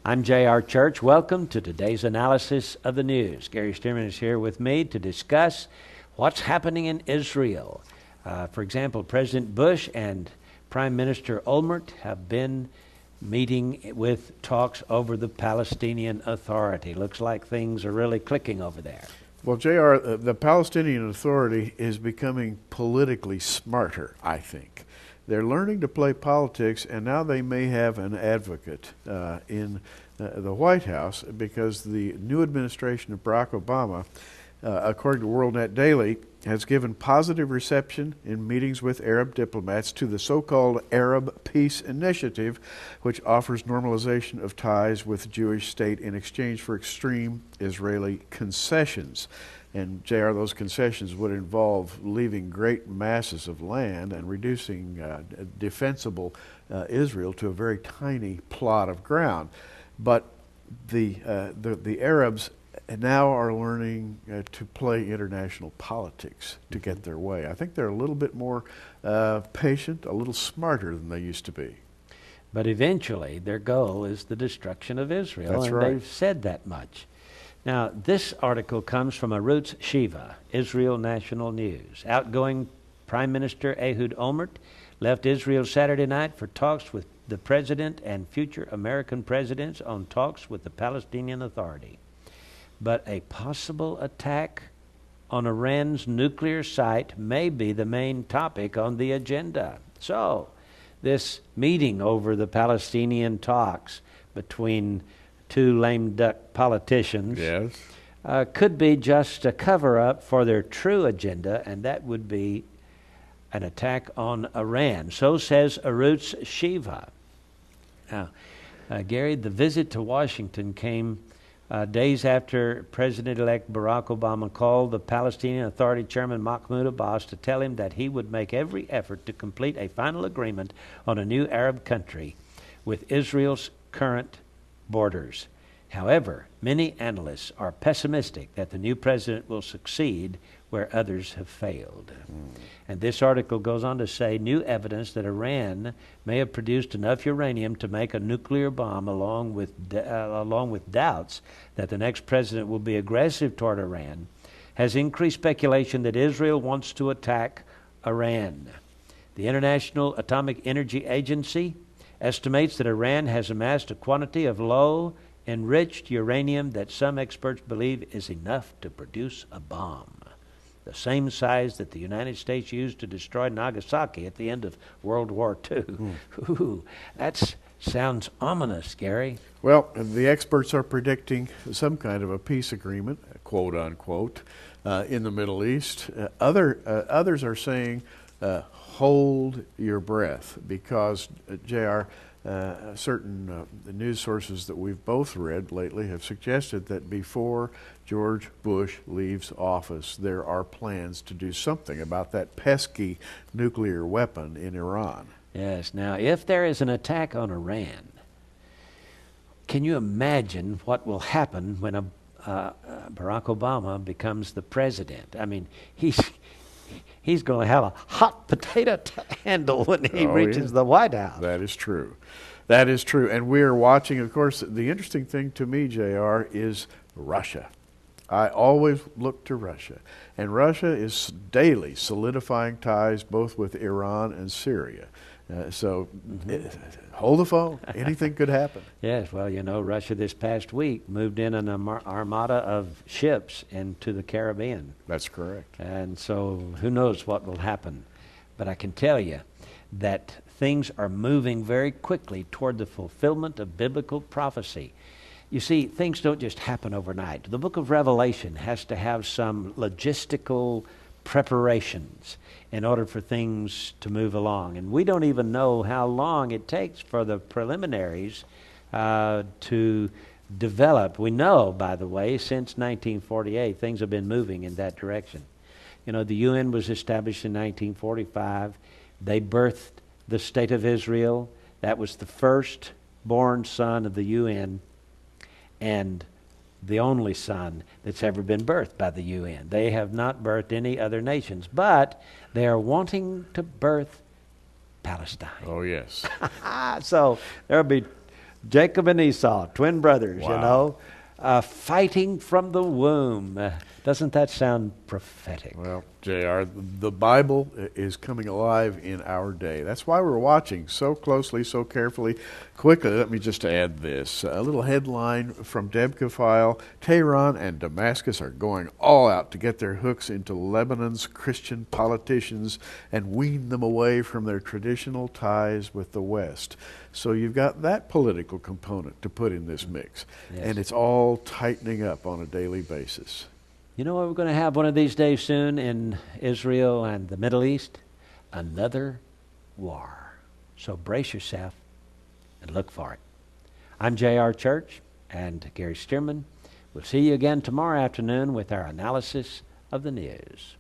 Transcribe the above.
I'm J.R. Church. Welcome to today's analysis of the news. Gary Stearman is here with me to discuss what's happening in Israel. For example, President Bush and Prime Minister Olmert have been meeting with talks over the Palestinian Authority. Looks like things are really clicking over there. Well, J.R., the Palestinian Authority is becoming politically smarter, I think. They're learning to play politics, and now they may have an advocate in the White House, because the new administration of Barack Obama, according to WorldNet Daily, has given positive reception in meetings with Arab diplomats to the so-called Arab Peace Initiative, which offers normalization of ties with the Jewish state in exchange for extreme Israeli concessions. And, J.R., those concessions would involve leaving great masses of land and reducing defensible Israel to a very tiny plot of ground. But the Arabs now are learning to play international politics to get their way. I think they're a little bit more patient, a little smarter than they used to be. But eventually their goal is the destruction of Israel. That's and right. They've said that much. Now, this article comes from Arutz Shiva, Israel National News. Outgoing Prime Minister Ehud Olmert left Israel Saturday night for talks with the president and future American presidents on talks with the Palestinian Authority. But a possible attack on Iran's nuclear site may be the main topic on the agenda. So, this meeting over the Palestinian talks between two lame duck politicians could be just a cover-up for their true agenda, and that would be an attack on Iran. So says Arutz Shiva. Now, Gary, the visit to Washington came days after President-elect Barack Obama called the Palestinian Authority Chairman Mahmoud Abbas to tell him that he would make every effort to complete a final agreement on a new Arab country with Israel's current borders. However, many analysts are pessimistic that the new president will succeed where others have failed. And this article goes on to say new evidence that Iran may have produced enough uranium to make a nuclear bomb, along with doubts that the next president will be aggressive toward Iran, has increased speculation that Israel wants to attack Iran. The International Atomic Energy Agency estimates that Iran has amassed a quantity of low enriched uranium that some experts believe is enough to produce a bomb, the same size that the United States used to destroy Nagasaki at the end of World War II. Ooh, that sounds ominous, Gary. Well, the experts are predicting some kind of a peace agreement, quote unquote, in the Middle East. Others are saying, hold your breath, because, J.R., certain news sources that we've both read lately have suggested that before George Bush leaves office, there are plans to do something about that pesky nuclear weapon in Iran. Yes. Now, if there is an attack on Iran, can you imagine what will happen when Barack Obama becomes the president? I mean, he's going to have a hot potato to handle when he reaches the White House. That is true. That is true. And we're watching, of course, the interesting thing to me, J.R., is Russia. I always look to Russia. And Russia is daily solidifying ties both with Iran and Syria. Hold the phone. Anything could happen. Yes, well, you know, Russia this past week moved in an armada of ships into the Caribbean. That's correct. And so who knows what will happen. But I can tell you that things are moving very quickly toward the fulfillment of biblical prophecy. You see, things don't just happen overnight. The book of Revelation has to have some logistical preparations in order for things to move along. And we don't even know how long it takes for the preliminaries to develop. We know, by the way, since 1948, things have been moving in that direction. You know, the UN was established in 1945. They birthed the State of Israel. That was the first born son of the UN and the only son that's ever been birthed by the UN. They have not birthed any other nations, but they are wanting to birth Palestine. Oh, yes. So there'll be Jacob and Esau, twin brothers, you Wow. know, fighting from the womb. Doesn't that sound prophetic? Well, JR, the Bible is coming alive in our day. That's why we're watching so closely, so carefully. Quickly, let me just add this. A little headline from Debka File. Tehran and Damascus are going all out to get their hooks into Lebanon's Christian politicians and wean them away from their traditional ties with the West. So you've got that political component to put in this mix. Yes. And it's all tightening up on a daily basis. You know what we're going to have one of these days soon in Israel and the Middle East? Another war. So brace yourself and look for it. I'm J.R. Church and Gary Stearman. We'll see you again tomorrow afternoon with our analysis of the news.